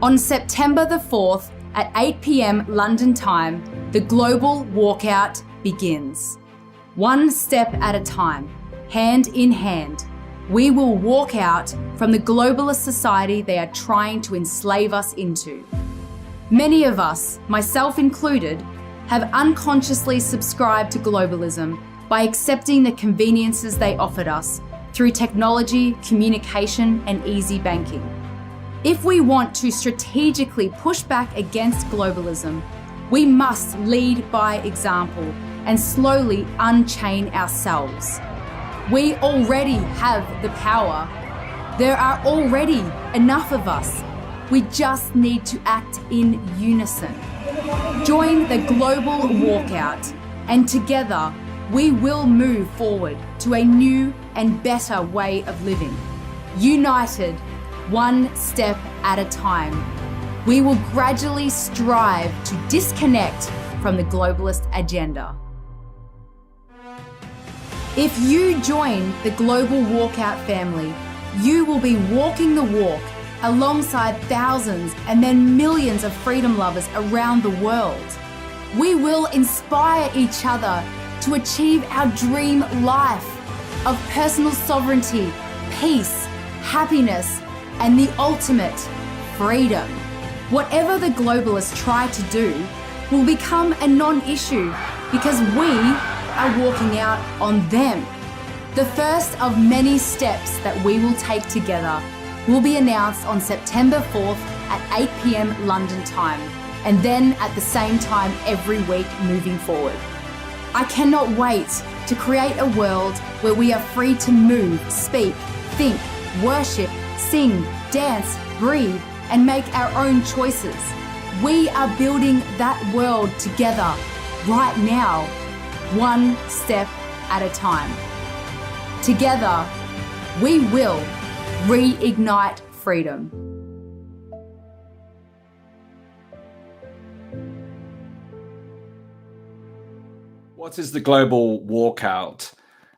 On September the 4th at 8 p.m. London time, the global walkout begins. One step at a time, hand in hand, we will walk out from the globalist society they are trying to enslave us into. Many of us, myself included, have unconsciously subscribed to globalism by accepting the conveniences they offered us through technology, communication, and easy banking. If we want to strategically push back against globalism, we must lead by example and slowly unchain ourselves. We already have the power. There are already enough of us. We just need to act in unison. Join the global walkout, and together we will move forward to a new and better way of living. United, one step at a time, we will gradually strive to disconnect from the globalist agenda. If you join the global walkout family, you will be walking the walk alongside thousands and then millions of freedom lovers around the world. We will inspire each other to achieve our dream life of personal sovereignty, peace, happiness, and the ultimate freedom. Whatever the globalists try to do will become a non-issue because we are walking out on them. The first of many steps that we will take together will be announced on September 4th at 8 p.m. London time, and then at the same time every week moving forward. I cannot wait to create a world where we are free to move, speak, think, worship, sing, dance, breathe, and make our own choices. We are building that world together right now, one step at a time. Together, we will reignite freedom. What is the global walkout?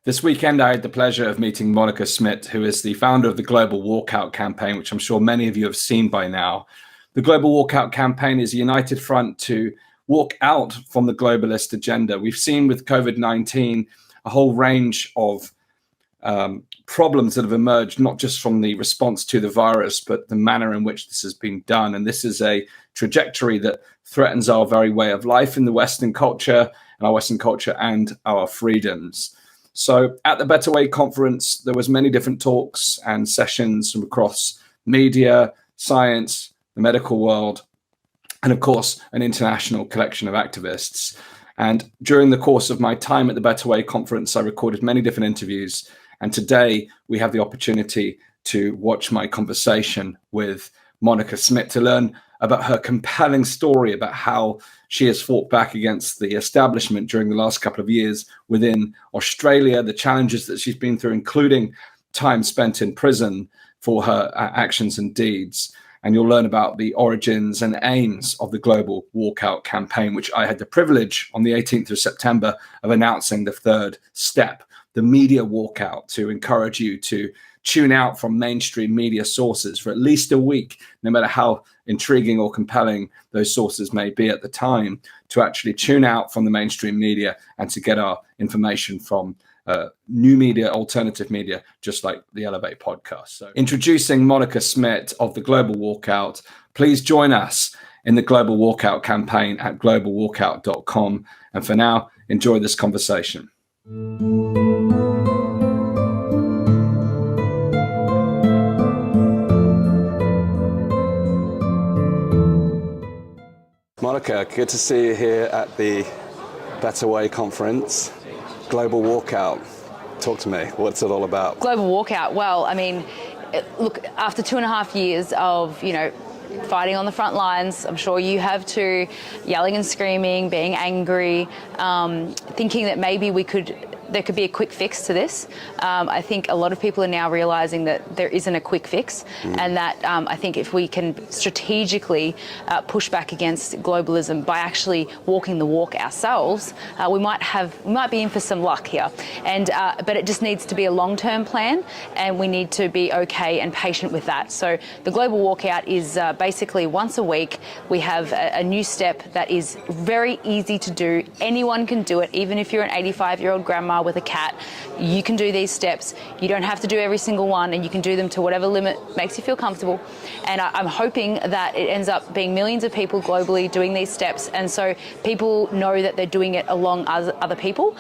This weekend, I had the pleasure of meeting Monica Smit, who is the founder of the Global Walkout campaign, which I'm sure many of you have seen by now. The Global Walkout campaign is a united front to walk out from the globalist agenda. We've seen with COVID-19 a whole range of problems that have emerged, not just from the response to the virus, but the manner in which this has been done. And this is a trajectory that threatens our very way of life in the Western culture, and our Western culture and our freedoms. So at the Better Way conference, there was many different talks and sessions from across media, science, the medical world, and of course, an international collection of activists. And during the course of my time at the Better Way conference, I recorded many different interviews. And today we have the opportunity to watch my conversation with Monica Smit to learn about her compelling story about how she has fought back against the establishment during the last couple of years within Australia, the challenges that she's been through, including time spent in prison for her actions and deeds. And you'll learn about the origins and aims of the Global Walkout campaign, which I had the privilege on the 18th of September of announcing the third step, the media walkout, to encourage you to tune out from mainstream media sources for at least a week, no matter how intriguing or compelling those sources may be at the time, to actually tune out from the mainstream media and to get our information from new media, alternative media, just like the Elevate podcast. So introducing Monica Smit of the Global Walkout. Please join us in the Global Walkout campaign at globalwalkout.com. And for now, enjoy this conversation. Monica, good to see you here at the Better Way conference. Global Walkout. Talk to me. What's it all about? Global Walkout. Well, I mean, look, after 2.5 years of, fighting on the front lines, I'm sure you have too, yelling and screaming, being angry, thinking that maybe we could there could be a quick fix to this. I think a lot of people are now realising that there isn't a quick fix, and that I think if we can strategically push back against globalism by actually walking the walk ourselves, we might be in for some luck here. And but it just needs to be a long-term plan, and we need to be okay and patient with that. So the global walkout is basically once a week. We have a new step that is very easy to do. Anyone can do it, even if you're an 85-year-old grandma with a cat. You can do these steps. You don't have to do every single one, and you can do them to whatever limit makes you feel comfortable. And I'm hoping that it ends up being millions of people globally doing these steps, and so people know that they're doing it alongside other people.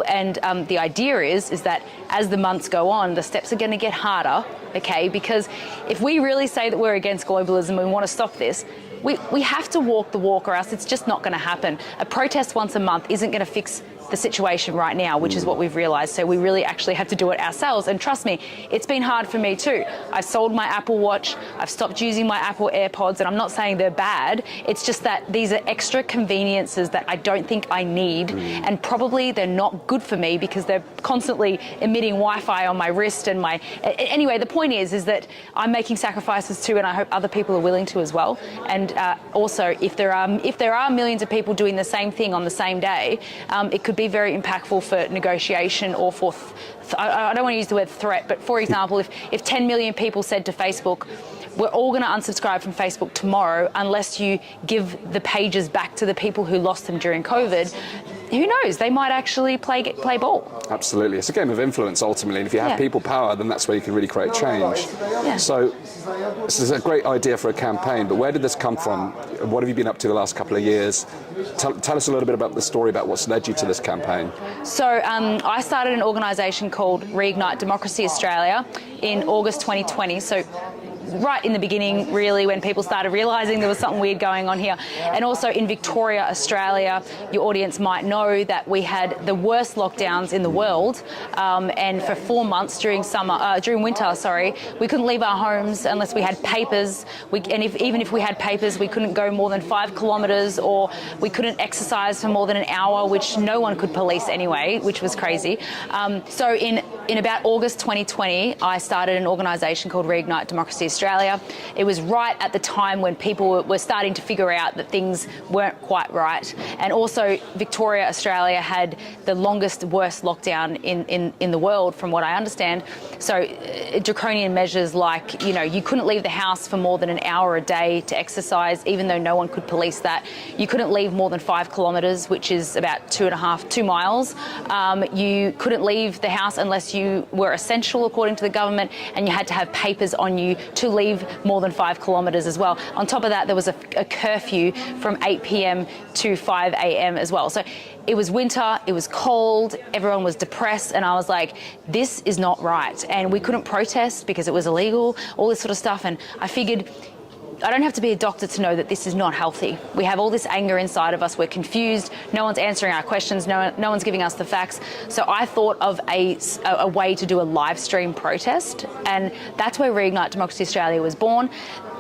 And the idea is that as the months go on, the steps are going to get harder, okay? Because if we really say that we're against globalism and we want to stop this, we have to walk the walk, or else it's just not going to happen. A protest once a month isn't going to fix the situation right now, which is what we've realised. So we really actually have to do it ourselves. And trust me, it's been hard for me too. I've sold my Apple Watch, I've stopped using my Apple AirPods, and I'm not saying they're bad. It's just that these are extra conveniences that I don't think I need, and probably they're not good for me because they're constantly emitting Wi-Fi on my wrist and my... Anyway, the point is that I'm making sacrifices too, and I hope other people are willing to as well. And also, if there are millions of people doing the same thing on the same day, it could be very impactful for negotiation, or for, I don't want to use the word threat, but for example, if 10 million people said to Facebook, we're all going to unsubscribe from Facebook tomorrow unless you give the pages back to the people who lost them during COVID, who knows? They might actually play ball. Absolutely. It's a game of influence, ultimately. And if you have people power, then that's where you can really create change. Yeah. So this is a great idea for a campaign, but where did this come from? What have you been up to the last couple of years? Tell us a little bit about the story about what's led you to this campaign. So I started an organisation called Reignite Democracy Australia in August 2020. So right in the beginning, really, when people started realising there was something weird going on here. And also in Victoria, Australia, your audience might know that we had the worst lockdowns in the world, and for 4 months during winter, we couldn't leave our homes unless we had papers. Even if we had papers, we couldn't go more than 5 kilometres, or we couldn't exercise for more than an hour, which no one could police anyway, which was crazy. So in about August 2020, I started an organisation called Reignite Democracy Australia. It was right at the time when people were starting to figure out that things weren't quite right. And also Victoria, Australia had the longest, worst lockdown in the world, from what I understand. So draconian measures like, you couldn't leave the house for more than an hour a day to exercise, even though no one could police that. You couldn't leave more than 5 kilometres, which is about 2 miles. You couldn't leave the house unless you were essential, according to the government, and you had to have papers on you to leave more than 5 kilometres as well. On top of that, there was a curfew from 8 p.m. to 5 a.m. as well. So it was winter, it was cold, everyone was depressed, and I was like, this is not right. And we couldn't protest because it was illegal, all this sort of stuff. And I figured, I don't have to be a doctor to know that this is not healthy. We have all this anger inside of us. We're confused. No one's answering our questions. No one's giving us the facts. So I thought of a way to do a live stream protest, and that's where Reignite Democracy Australia was born.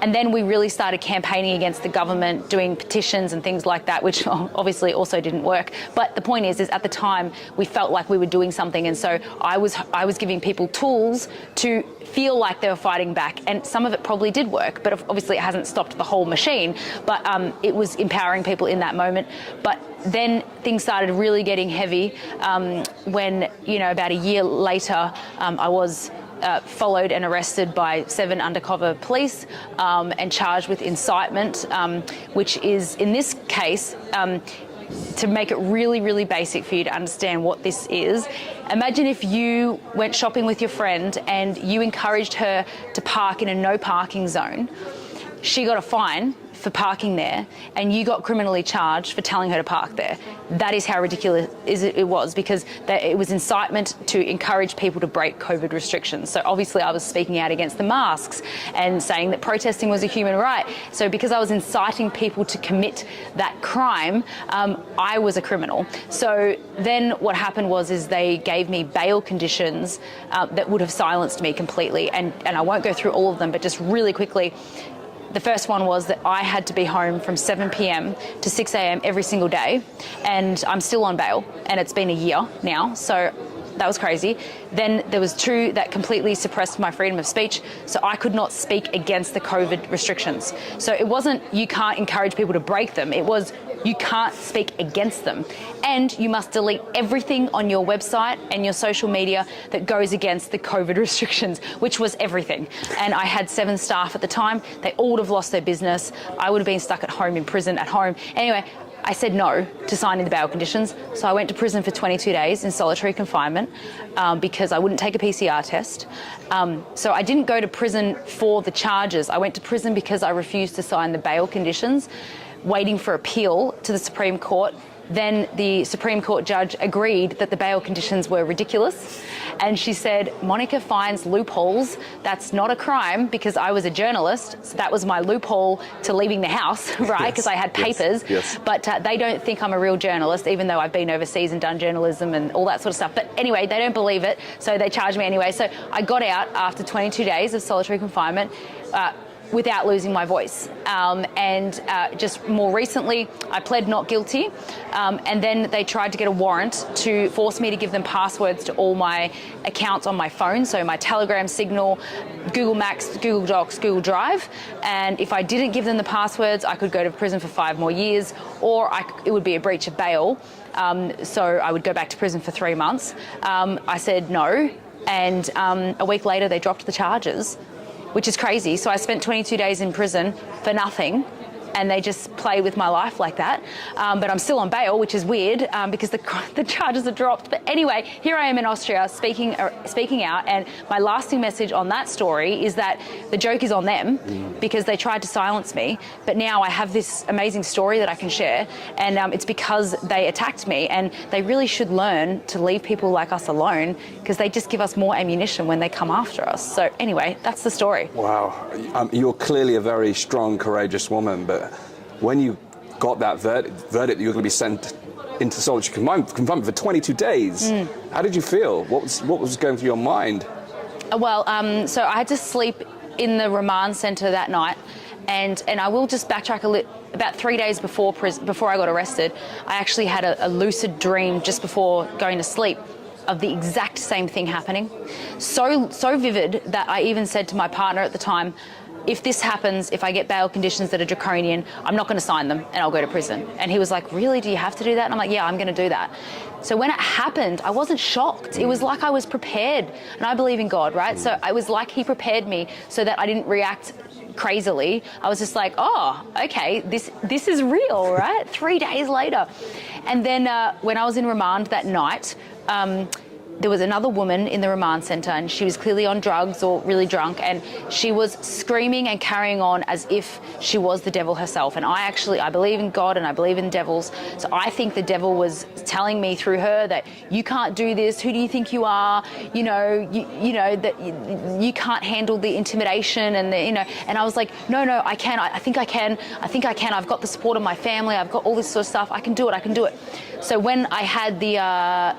And then we really started campaigning against the government, doing petitions and things like that, which obviously also didn't work. But the point is at the time we felt like we were doing something, and so I was giving people tools to feel like they were fighting back, and some of it probably did work, but obviously it hasn't stopped the whole machine. But it was empowering people in that moment. But then things started really getting heavy when, about a year later, I was followed and arrested by 7 undercover police and charged with incitement, which is, in this case, to make it really, really basic for you to understand what this is. Imagine if you went shopping with your friend and you encouraged her to park in a no parking zone. She got a fine for parking there, and you got criminally charged for telling her to park there. That is how ridiculous it was, because it was incitement to encourage people to break COVID restrictions. So obviously I was speaking out against the masks and saying that protesting was a human right. So because I was inciting people to commit that crime, I was a criminal. So then what happened was they gave me bail conditions that would have silenced me completely. And I won't go through all of them, but just really quickly, The first one was that I had to be home from 7 p.m. to 6 a.m. every single day, and I'm still on bail, and it's been a year now, so that was crazy. Then there was 2 that completely suppressed my freedom of speech, so I could not speak against the COVID restrictions. So it wasn't you can't encourage people to break them, it was you can't speak against them. And you must delete everything on your website and your social media that goes against the COVID restrictions, which was everything. And I had 7 staff at the time. They all would have lost their business. I would have been stuck at home in prison at home. Anyway, I said no to signing the bail conditions, so I went to prison for 22 days in solitary confinement because I wouldn't take a PCR test. So I didn't go to prison for the charges. I went to prison because I refused to sign the bail conditions, waiting for appeal to the Supreme Court. Then the Supreme Court judge agreed that the bail conditions were ridiculous. And she said, Monica finds loopholes. That's not a crime because I was a journalist. So that was my loophole to leaving the house, right? Because I had papers. Yes. But they don't think I'm a real journalist, even though I've been overseas and done journalism and all that sort of stuff. But anyway, they don't believe it. So they charged me anyway. So I got out after 22 days of solitary confinement. Without losing my voice. Just more recently, I pled not guilty, and then they tried to get a warrant to force me to give them passwords to all my accounts on my phone, so my Telegram, Signal, Google Maps, Google Docs, Google Drive, and if I didn't give them the passwords, I could go to prison for 5 more years, or it would be a breach of bail, so I would go back to prison for 3 months. I said no, and a week later they dropped the charges, which is crazy. So I spent 22 days in prison for nothing, and they just play with my life like that. But I'm still on bail, which is weird because the charges are dropped. But anyway, here I am in Austria speaking out, and my lasting message on that story is that the joke is on them because they tried to silence me. But now I have this amazing story that I can share, and it's because they attacked me, and they really should learn to leave people like us alone because they just give us more ammunition when they come after us. So anyway, that's the story. Wow. You're clearly a very strong, courageous woman, but when you got that verdict you were going to be sent into solitary confinement for 22 days, how did you feel? What was going through your mind? Well, so I had to sleep in the remand centre that night, and I will just backtrack a little. About 3 days before I got arrested, I actually had a lucid dream just before going to sleep of the exact same thing happening. So vivid that I even said to my partner at the time, if this happens, if I get bail conditions that are draconian, I'm not going to sign them and I'll go to prison. And he was like, really, do you have to do that? And I'm like, yeah, I'm going to do that. So when it happened, I wasn't shocked. It was like I was prepared. And I believe in God, right? So it was like he prepared me so that I didn't react crazily. I was just like, oh, okay, this is real, right? 3 days later. And then when I was in remand that night, there was another woman in the remand centre, and she was clearly on drugs or really drunk, and she was screaming and carrying on as if she was the devil herself. And I believe in God and I believe in devils, so I think the devil was telling me through her that you can't do this, who do you think you are, you know that you can't handle the intimidation and and I was like, no, I can, I think I can, I've got the support of my family, I've got all this sort of stuff, I can do it. So when I had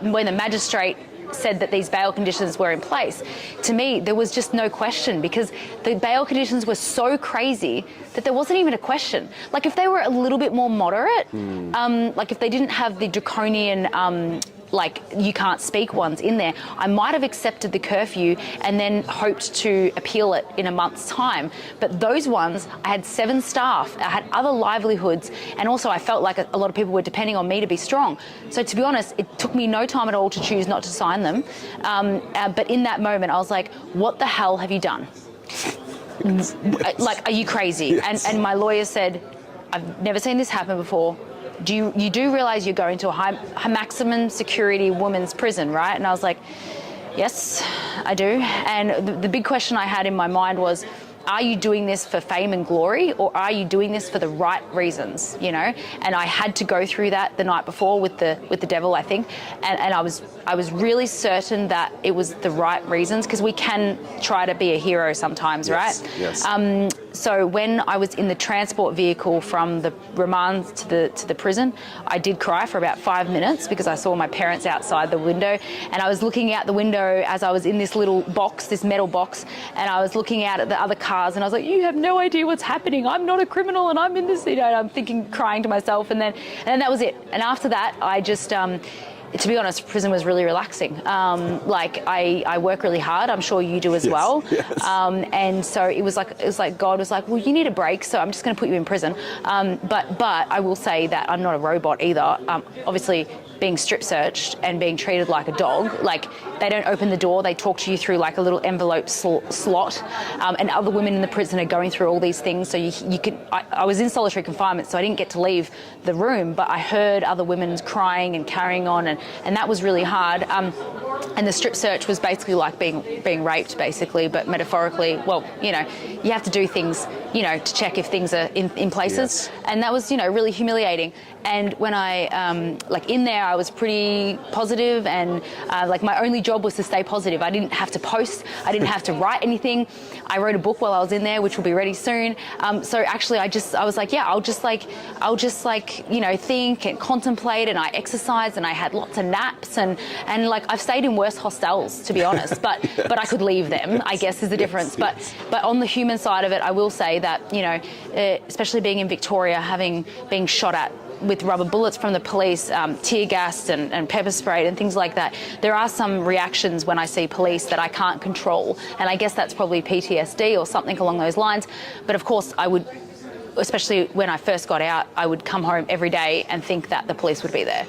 when the magistrate said that these bail conditions were in place, to me there was just no question, because the bail conditions were so crazy that there wasn't even a question. Like if they were a little bit more moderate, like if they didn't have the draconian like you can't speak ones in there, I might have accepted the curfew and then hoped to appeal it in a month's time. But those ones, I had 7 staff, I had other livelihoods, and also I felt like a lot of people were depending on me to be strong. So to be honest, it took me no time at all to choose not to sign them. But in that moment, I was like, what the hell have you done? Like, are you crazy? Yes. And my lawyer said, I've never seen this happen before. You do realize you're going to a maximum security women's prison, right? And I was like, yes, I do. And the big question I had in my mind was, are you doing this for fame and glory, or are you doing this for the right reasons, And I had to go through that the night before with the devil, I think. And I was really certain that it was the right reasons, because we can try to be a hero sometimes, right? Yes. So when I was in the transport vehicle from the remand to the prison, I did cry for about 5 minutes because I saw my parents outside the window, and I was looking out the window as I was in this little box, this metal box, and I was looking out at the other cars cars, and I was like, you have no idea what's happening. I'm not a criminal, and I'm in this, and I'm thinking, crying to myself, and then that was it. And after that, I just, to be honest, prison was really relaxing. Like I work really hard. I'm sure you do as well. Yes. And so it was like God was like, well, you need a break, so I'm just going to put you in prison. But I will say that I'm not a robot either. Obviously, being strip searched and being treated like a dog, like they don't open the door, they talk to you through like a little envelope slot, and other women in the prison are going through all these things. So you could, I was in solitary confinement, so I didn't get to leave the room, but I heard other women crying and carrying on, and that was really hard. And the strip search was basically like being raped, basically, but metaphorically. Well, you know, you have to do things, you know, to check if things are in places. Yes. And that was, you know, really humiliating. And when I, like in there, I was pretty positive, and like my only job was to stay positive. I didn't have to post. I didn't have to write anything. I wrote a book while I was in there, which will be ready soon. So actually I was like, yeah, I'll just like, you know, think and contemplate, and I exercised, and I had lots of naps, and like I've stayed in worse hostels, to be honest, but Yes. but I could leave them, I guess is the difference. Yes. But on the human side of it, I will say that, you know, especially being in Victoria, being shot at with rubber bullets from the police, tear gassed and pepper sprayed and things like that, there are some reactions when I see police that I can't control, and I guess that's probably PTSD or something along those lines. But of course I would, especially when I first got out, I would come home every day and think that the police would be there.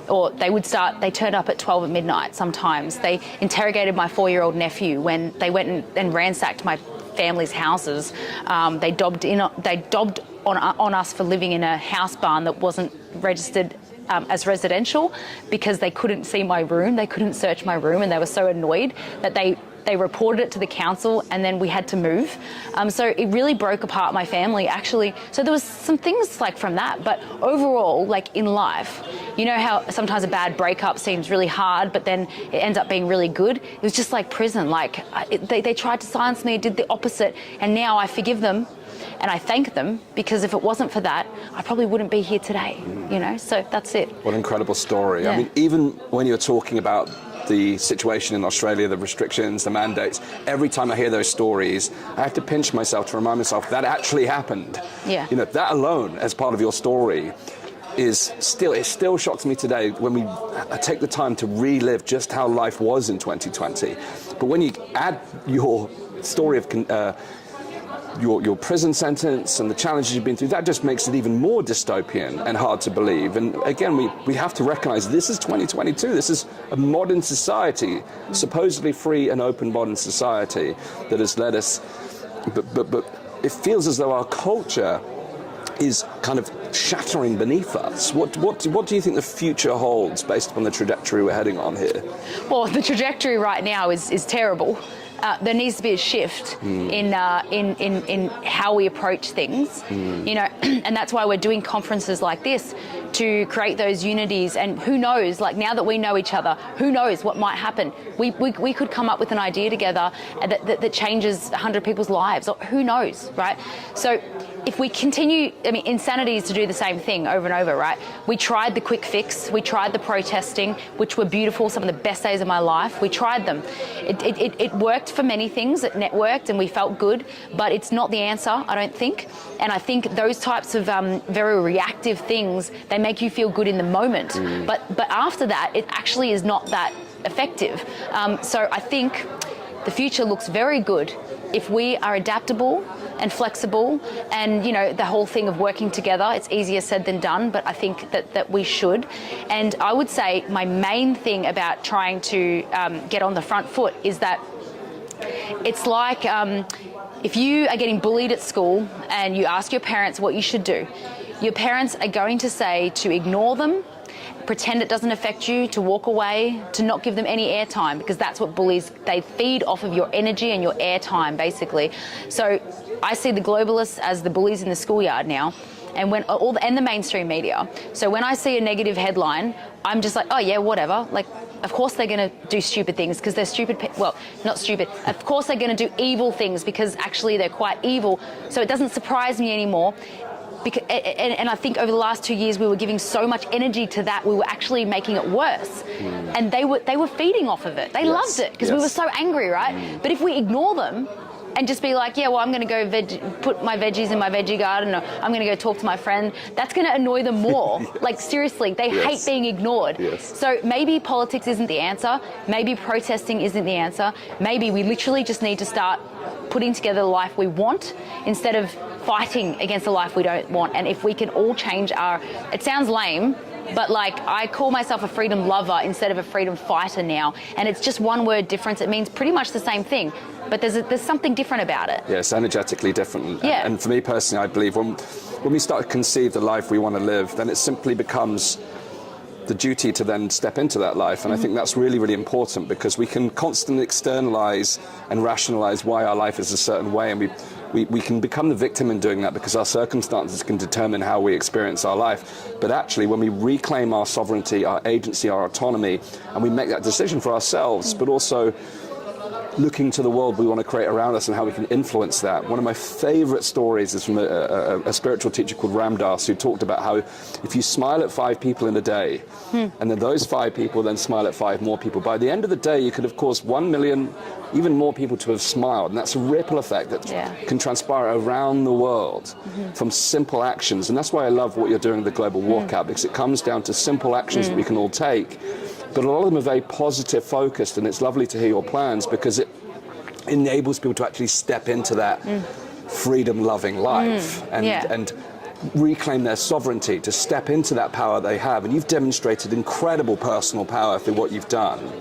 Or they turned up at 12 at midnight sometimes. They interrogated my 4-year-old nephew when they went and ransacked my family's houses. They dobbed on us for living in a house barn that wasn't registered as residential, because they couldn't see my room, they couldn't search my room, and they were so annoyed that they reported it to the council, and then we had to move. So it really broke apart my family, actually. So there was some things like from that, but overall, like in life, you know how sometimes a bad breakup seems really hard, but then it ends up being really good? It was just like prison. Like they tried to silence me, did the opposite, and now I forgive them. And I thank them, because if it wasn't for that, I probably wouldn't be here today, you know? So that's it. What an incredible story. Yeah. I mean, even when you're talking about the situation in Australia, the restrictions, the mandates, every time I hear those stories, I have to pinch myself to remind myself that actually happened. Yeah. You know, that alone as part of your story it still shocks me today when I take the time to relive just how life was in 2020. But when you add your story of your prison sentence and the challenges you've been through, that just makes it even more dystopian and hard to believe. And again, we have to recognize this is 2022. This is a modern society, supposedly free and open modern society that has led us. But it feels as though our culture is kind of shattering beneath us. What do you think the future holds based upon the trajectory we're heading on here? Well, the trajectory right now is terrible. There needs to be a shift in how we approach things, you know, and that's why we're doing conferences like this, to create those unities. And who knows, like now that we know each other, who knows what might happen? We could come up with an idea together that changes 100 people's lives, or who knows, right? So if we continue, I mean, insanity is to do the same thing over and over, right? We tried the quick fix, we tried the protesting, which were beautiful, some of the best days of my life. We tried them. It worked for many things, it networked and we felt good, but it's not the answer, I don't think. And I think those types of very reactive things, they make you feel good in the moment. But after that, it actually is not that effective. So I think the future looks very good if we are adaptable and flexible, and you know, the whole thing of working together. It's easier said than done, but I think that we should. And I would say my main thing about trying to get on the front foot is that it's like if you are getting bullied at school and you ask your parents what you should do, your parents are going to say to ignore them, pretend it doesn't affect you, to walk away, to not give them any airtime, because that's what bullies, they feed off of your energy and your airtime, basically. So I see the globalists as the bullies in the schoolyard now, and and the mainstream media. So when I see a negative headline, I'm just like, oh yeah, whatever. Like, of course they're going to do stupid things because they're stupid. Well, not stupid. Of course they're going to do evil things because actually they're quite evil. So it doesn't surprise me anymore. Because, and I think over the last 2 years we were giving so much energy to that, we were actually making it worse. And they were feeding off of it. They loved it because we were so angry, right? But if we ignore them and just be like, yeah, well, I'm going to go put my veggies in my veggie garden, or I'm going to go talk to my friend, that's going to annoy them more. Yes. Like, seriously, they hate being ignored. Yes. So maybe politics isn't the answer. Maybe protesting isn't the answer. Maybe we literally just need to start putting together the life we want instead of fighting against the life we don't want. And if we can all change it sounds lame, but like, I call myself a freedom lover instead of a freedom fighter now, and it's just one word difference. It means pretty much the same thing, but there's something different about it. Yes, energetically different. Yeah. And for me personally, I believe when we start to conceive the life we want to live, then it simply becomes the duty to then step into that life. And I think that's really, really important, because we can constantly externalize and rationalize why our life is a certain way, and we can become the victim in doing that, because our circumstances can determine how we experience our life. But actually, when we reclaim our sovereignty, our agency, our autonomy, and we make that decision for ourselves, but also looking to the world we want to create around us and how we can influence that. One of my favorite stories is from a spiritual teacher called Ram Dass, who talked about how if you smile at 5 people in a day, and then those 5 people then smile at 5 more people, by the end of the day you could have caused 1 million, even more people to have smiled. And that's a ripple effect that can transpire around the world from simple actions. And that's why I love what you're doing with the Global Walkout, because it comes down to simple actions that we can all take. But a lot of them are very positive focused, and it's lovely to hear your plans, because it enables people to actually step into that freedom-loving life and reclaim their sovereignty, to step into that power they have. And you've demonstrated incredible personal power through what you've done.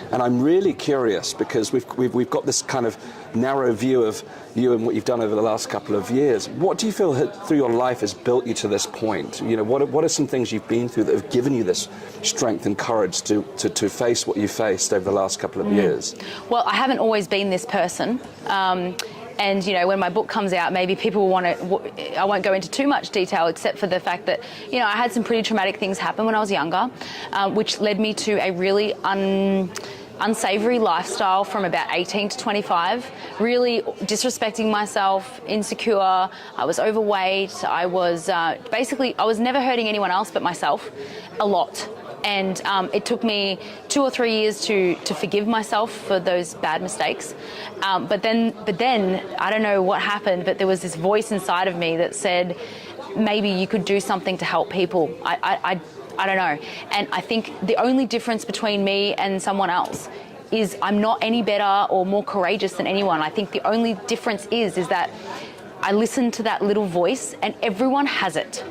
And I'm really curious, because we've got this kind of narrow view of you and what you've done over the last couple of years. What do you feel through your life has built you to this point? You know, what are some things you've been through that have given you this strength and courage to face what you faced over the last couple of years? Well, I haven't always been this person. And, you know, when my book comes out, maybe people will want to, I won't go into too much detail, except for the fact that, you know, I had some pretty traumatic things happen when I was younger, which led me to a really unsavory lifestyle from about 18 to 25, really disrespecting myself, insecure, I was overweight, I was basically, I was never hurting anyone else but myself a lot. And it took me 2 or 3 years to forgive myself for those bad mistakes. But then, I don't know what happened, but there was this voice inside of me that said, maybe you could do something to help people. I don't know. And I think the only difference between me and someone else is I'm not any better or more courageous than anyone. I think the only difference is that I listen to that little voice, and everyone has it.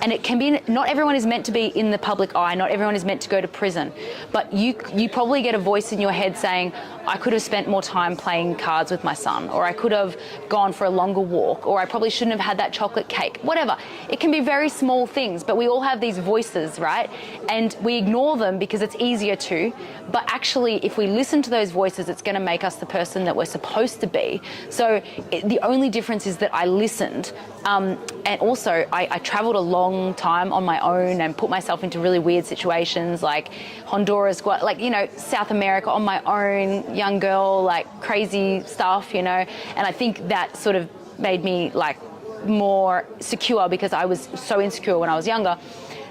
And it can be, not everyone is meant to be in the public eye, not everyone is meant to go to prison, but you probably get a voice in your head saying, I could have spent more time playing cards with my son, or I could have gone for a longer walk, or I probably shouldn't have had that chocolate cake, whatever. It can be very small things, but we all have these voices, right? And we ignore them because it's easier to, but actually if we listen to those voices, it's going to make us the person that we're supposed to be. So the only difference is that I listened, and also I traveled a long time on my own and put myself into really weird situations, like Honduras, like, you know, South America on my own, young girl, like crazy stuff, you know. And I think that sort of made me like more secure, because I was so insecure when I was younger.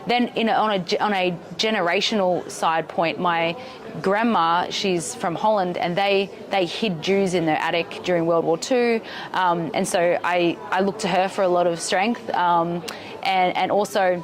Then on a generational side point, my grandma, she's from Holland, and they hid Jews in their attic during World War II. And so I look to her for a lot of strength. And also,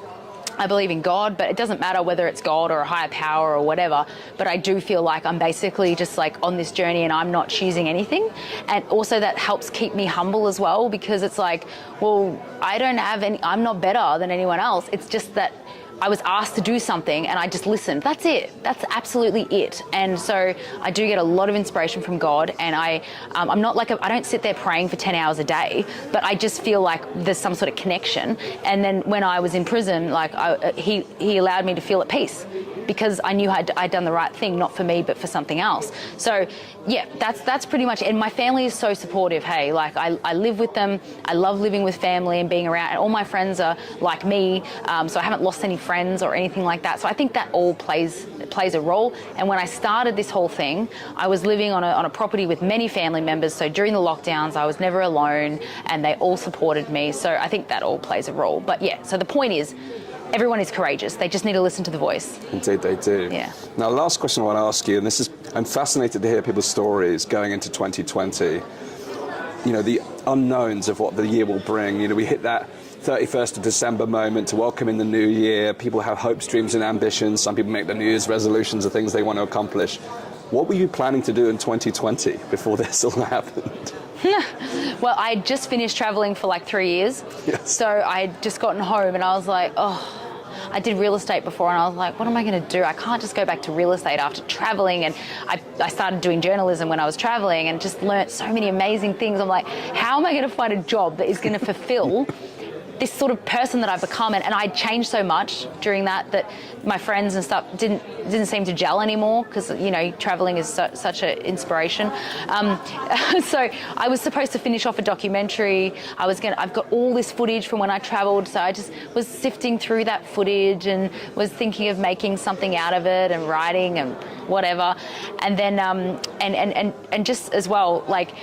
I believe in God, but it doesn't matter whether it's God or a higher power or whatever. But I do feel like I'm basically just like on this journey and I'm not choosing anything. And also that helps keep me humble as well, because it's like, well, I'm not better than anyone else. It's just that I was asked to do something and I just listened. That's it. That's absolutely it. And so I do get a lot of inspiration from God, and I'm not like I don't sit there praying for 10 hours a day, but I just feel like there's some sort of connection. And then when I was in prison, like he allowed me to feel at peace, because I knew I'd done the right thing, not for me, but for something else. So yeah, that's pretty much it. And my family is so supportive. Hey, like I live with them. I love living with family and being around, and all my friends are like me. So I haven't lost any friends or anything like that. So I think that all plays a role. And when I started this whole thing, I was living on a property with many family members. So during the lockdowns, I was never alone, and they all supported me. So I think that all plays a role. But yeah, so the point is, everyone is courageous. They just need to listen to the voice. Indeed, they do. Yeah. Now, last question I want to ask you, and I'm fascinated to hear people's stories going into 2020. you know, the unknowns of what the year will bring. You know, we hit that 31st of December moment to welcome in the new year. People have hopes, dreams, and ambitions. Some people make their New Year's resolutions of things they want to accomplish. What were you planning to do in 2020 before this all happened? Well, I had just finished traveling for like 3 years. Yes. So I had just gotten home and I was like, oh, I did real estate before and I was like, what am I going to do? I can't just go back to real estate after traveling. And I started doing journalism when I was traveling and just learnt so many amazing things. I'm like, how am I going to find a job that is going to fulfill this sort of person that I've become? And I changed so much during that my friends and stuff didn't seem to gel anymore because, you know, traveling is such an inspiration. So I was supposed to finish off a documentary. I've got all this footage from when I traveled, so I just was sifting through that footage and was thinking of making something out of it and writing and whatever. And then and just as well, like,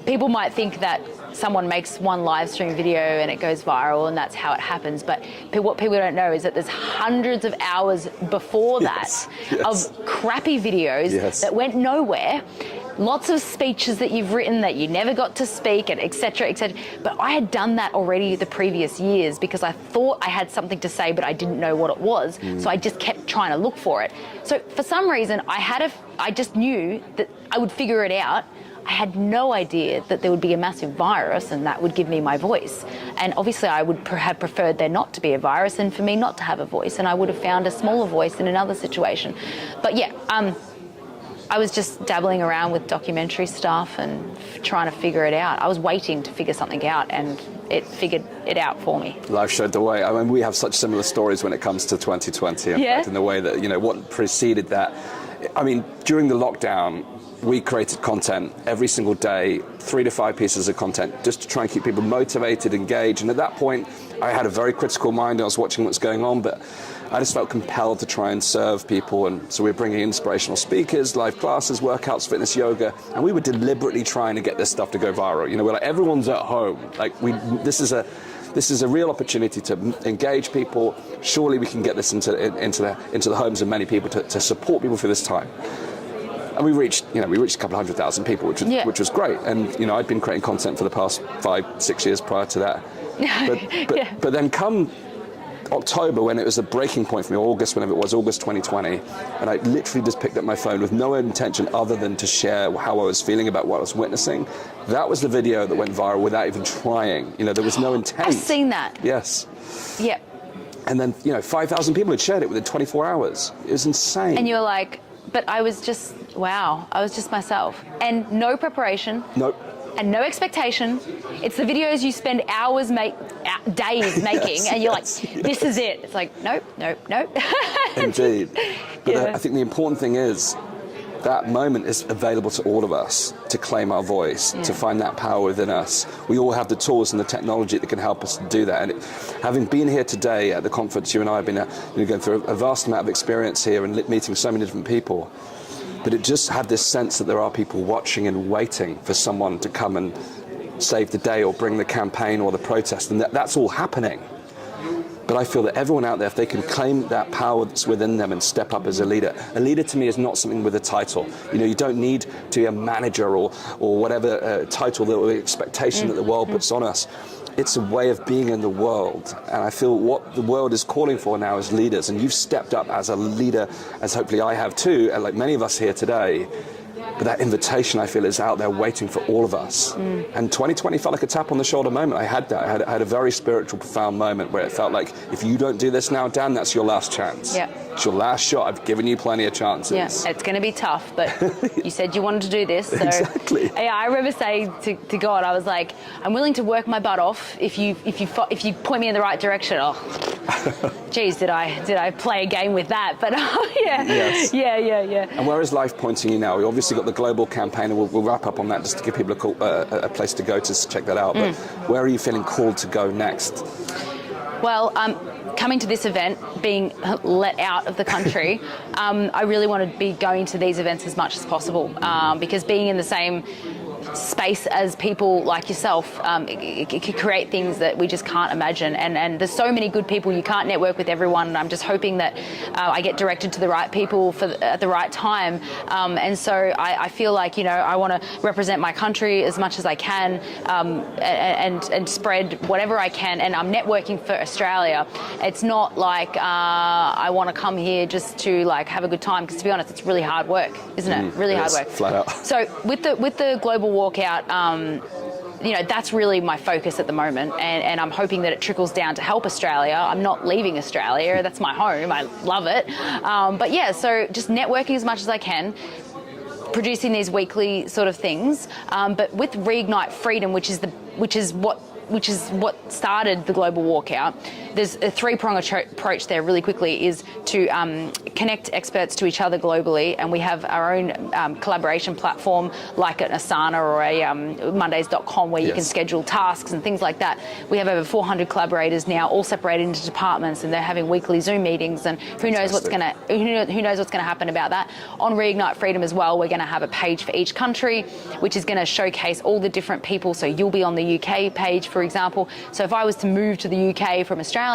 people might think that someone makes one live stream video and it goes viral and that's how it happens. But what people don't know is that there's hundreds of hours before that of crappy videos that went nowhere. Lots of speeches that you've written that you never got to speak, and et cetera, et cetera. But I had done that already the previous years because I thought I had something to say, but I didn't know what it was. So I just kept trying to look for it. So for some reason, I just knew that I would figure it out. I had no idea that there would be a massive virus and that would give me my voice. And obviously I would have preferred there not to be a virus and for me not to have a voice, and I would have found a smaller voice in another situation. But yeah, I was just dabbling around with documentary stuff and trying to figure it out. I was waiting to figure something out and it figured it out for me. Life showed the way. I mean, we have such similar stories when it comes to 2020, in fact, in the way that, you know, what preceded that. I mean, during the lockdown, we created content every single day, 3 to 5 pieces of content, just to try and keep people motivated, engaged. And at that point, I had a very critical mind. I was watching what's going on, but I just felt compelled to try and serve people. And so we were bringing inspirational speakers, live classes, workouts, fitness, yoga, and we were deliberately trying to get this stuff to go viral. You know, we're like, everyone's at home. Like, this is a real opportunity to engage people. Surely we can get this into the homes of many people to support people through this time. And we reached a couple of 100,000 people, which was great. And, you know, I'd been creating content for the past 5-6 years prior to that. But then come October, when it was a breaking point for me, August 2020, and I literally just picked up my phone with no intention other than to share how I was feeling about what I was witnessing. That was the video that went viral without even trying. You know, there was no intent. I've seen that. Yes. Yep. And then, you know, 5,000 people had shared it within 24 hours. It was insane. And you were like, but I was just myself. And no preparation. Nope. And no expectation. It's the videos you spend days making, and you're like, this is it. It's like, nope. Indeed. But I think the important thing is that moment is available to all of us to claim our voice, to find that power within us. We all have the tools and the technology that can help us to do that. And having been here today at the conference, you and I have been going through a vast amount of experience here and meeting so many different people. But it just had this sense that there are people watching and waiting for someone to come and save the day or bring the campaign or the protest. And that's all happening. But I feel that everyone out there, if they can claim that power that's within them and step up as a leader to me is not something with a title. You know, you don't need to be a manager or whatever title or expectation that the world puts on us. It's a way of being in the world. And I feel what the world is calling for now is leaders. And you've stepped up as a leader, as hopefully I have too, and like many of us here today. But that invitation, I feel, is out there waiting for all of us. And 2020 felt like a tap on the shoulder moment. I had that. I had a very spiritual, profound moment where it felt like, if you don't do this now, Dan, that's your last chance. Yeah. It's your last shot. I've given you plenty of chances. Yeah, it's going to be tough, but you said you wanted to do this. So, exactly. Yeah, I remember saying to God, I was like, I'm willing to work my butt off if you point me in the right direction. Oh, geez, did I play a game with that? But yeah. Yes. Yeah. And where is life pointing you now? We obviously got the global campaign, and we'll wrap up on that just to give people a place to go to check that out. But where are you feeling called to go next? Well, coming to this event, being let out of the country, I really want to be going to these events as much as possible because being in the same space as people like yourself. It can create things that we just can't imagine. And there's so many good people. You can't network with everyone. And I'm just hoping that I get directed to the right people at the right time. And so I feel like, I want to represent my country as much as I can, and spread whatever I can. And I'm networking for Australia. It's not like I want to come here just to like have a good time, because to be honest, it's really hard work, isn't it? Really hard work. Flat out. So with the global walkout, that's really my focus at the moment, and I'm hoping that it trickles down to help Australia. I'm not leaving Australia. That's my home. I love it. But yeah, so just networking as much as I can, producing these weekly sort of things. But with Reignite Freedom, which is what started the global walkout, there's a three-pronged approach there really quickly, is to connect experts to each other globally, and we have our own collaboration platform like an Asana or a Mondays.com where you can schedule tasks and things like that. We have over 400 collaborators now, all separated into departments, and they're having weekly Zoom meetings, and who knows what's going to happen about that. On Reignite Freedom as well, we're going to have a page for each country, which is going to showcase all the different people. So you'll be on the UK page, for example. So if I was to move to the UK from Australia,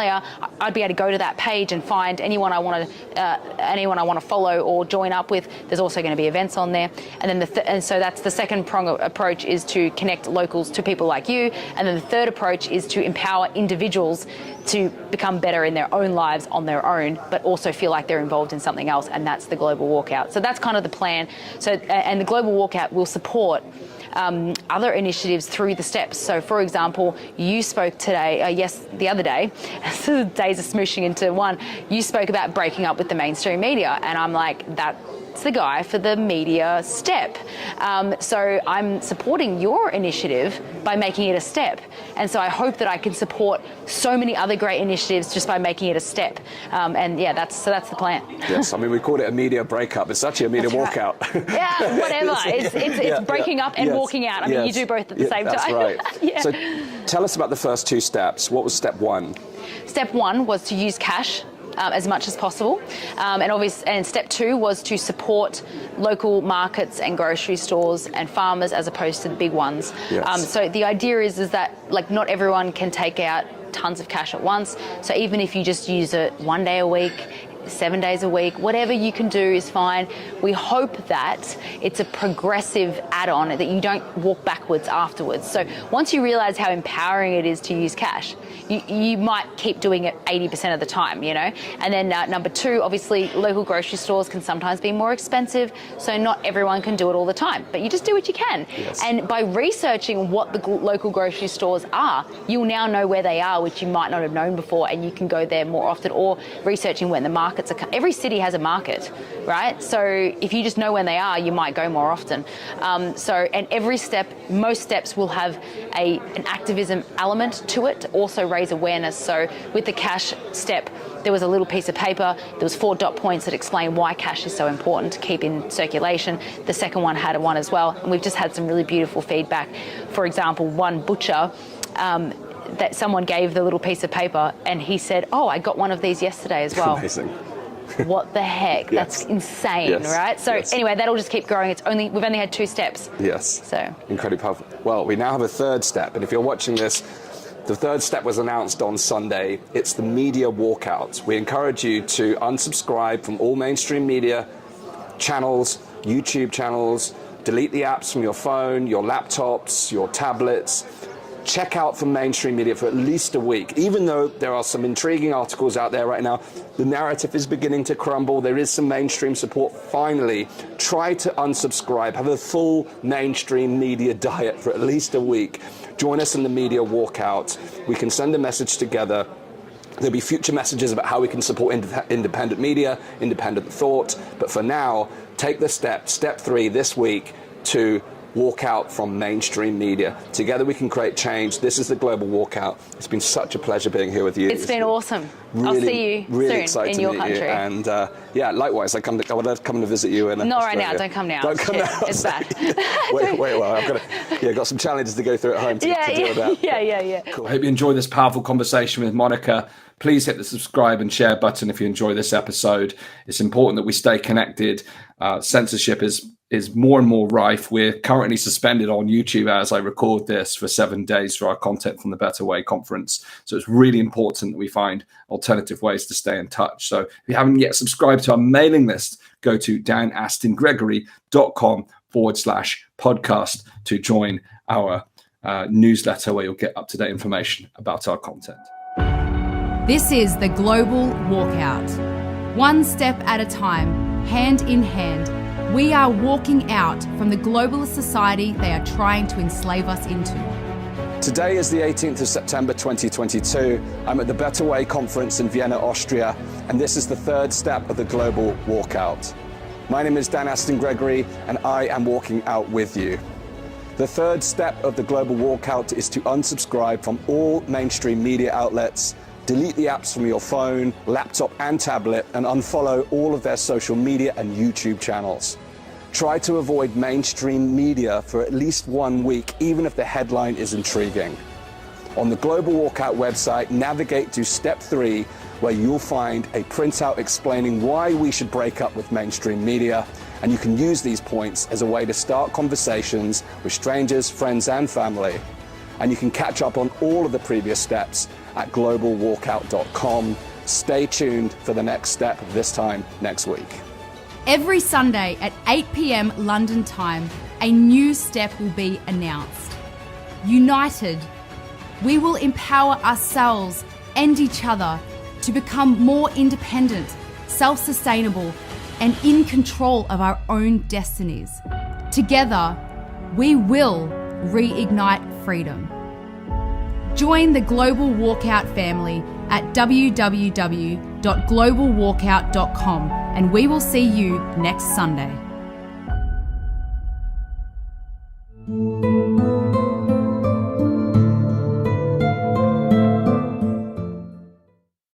I'd be able to go to that page and find anyone I want to follow or join up with. There's also going to be events on there, and then and so that's the second prong approach, is to connect locals to people like you, and then the third approach is to empower individuals to become better in their own lives on their own, but also feel like they're involved in something else, and that's the global walkout. So that's kind of the plan. So and the global walkout will support other initiatives through the steps. So, for example, you spoke today, the other day, so the days are smooshing into one, you spoke about breaking up with the mainstream media, and I'm like, that's the guy for the media step. So I'm supporting your initiative by making it a step. And so I hope that I can support so many other great initiatives just by making it a step. And yeah, that's the plan. Yes, I mean, we called it a media breakup. It's actually a media walkout. Yeah, whatever. It's breaking up and walking out. I mean, you do both at the same time. That's right. So tell us about the first two steps. What was step one? Step one was to use cash as much as possible, and step two was to support local markets and grocery stores and farmers as opposed to the big ones. Yes. So the idea is that like not everyone can take out tons of cash at once. So even if you just use it 1 day a week, 7 days a week, whatever you can do is fine. We hope that it's a progressive add-on, that you don't walk backwards afterwards. So once you realize how empowering it is to use cash, you might keep doing it 80% of the time, And then number two, obviously local grocery stores can sometimes be more expensive, so not everyone can do it all the time, but you just do what you can. Yes. And by researching what the local grocery stores are, you'll now know where they are, which you might not have known before, and you can go there more often, or researching when the markets are. Every city has a market, right? So if you just know when they are, you might go more often. And every step, most steps will have an activism element to it, to also raise awareness. So with the cash step, there was a little piece of paper. There was 4 dot points that explain why cash is so important to keep in circulation. The second one had one as well. And we've just had some really beautiful feedback. For example, one butcher, that someone gave the little piece of paper, and he said, "Oh, I got one of these yesterday as well." Amazing. What the heck? Yes. That's insane, Yes. right? So anyway, that'll just keep growing. We've only had 2 steps. Yes. So incredibly powerful. Well, we now have a third step, and if you're watching this, the third step was announced on Sunday. It's the media walkout. We encourage you to unsubscribe from all mainstream media channels, YouTube channels, delete the apps from your phone, your laptops, your tablets. Check out from mainstream media for at least a week. Even though there are some intriguing articles out there right now, the narrative is beginning to crumble. There is some mainstream support. Finally, try to unsubscribe. Have a full mainstream media diet for at least a week. Join us in the media walkout. We can send a message together. There'll be future messages about how we can support independent media, independent thought. But for now, take the step 3 this week, to walk out from mainstream media. Together we can create change. This is the global walkout. It's been such a pleasure being here with you. It's been awesome. Really, I'll see you really soon in your country. And likewise, I would love to come to visit you in Not Australia. right now. Don't come now. Don't come now. It's bad. wait. Well, I've got some challenges to go through at home to deal with that. Yeah. Cool. I hope you enjoyed this powerful conversation with Monica. Please hit the subscribe and share button if you enjoy this episode. It's important that we stay connected. Censorship is is more and more rife. We're currently suspended on YouTube as I record this for 7 days for our content from the Better Way conference. So it's really important that we find alternative ways to stay in touch. So if you haven't yet subscribed to our mailing list, go to danastingregory.com/podcast to join our newsletter where you'll get up-to-date information about our content. This is the Global Walkout. One step at a time, hand in hand, we are walking out from the globalist society they are trying to enslave us into. Today is the 18th of September 2022. I'm at the Better Way conference in Vienna, Austria, and this is the third step of the Global Walkout. My name is Dan Astin-Gregory, and I am walking out with you. The third step of the Global Walkout is to unsubscribe from all mainstream media outlets, delete the apps from your phone, laptop and tablet, and unfollow all of their social media and YouTube channels. Try to avoid mainstream media for at least 1 week, even if the headline is intriguing. On the Global Walkout website, navigate to step 3, where you'll find a printout explaining why we should break up with mainstream media, and you can use these points as a way to start conversations with strangers, friends, and family. And you can catch up on all of the previous steps at globalwalkout.com. Stay tuned for the next step this time next week. Every Sunday at 8 p.m. London time, a new step will be announced. United, we will empower ourselves and each other to become more independent, self-sustainable, and in control of our own destinies. Together, we will reignite freedom. Join the Global Walkout family at www.globalwalkout.com, and we will see you next Sunday.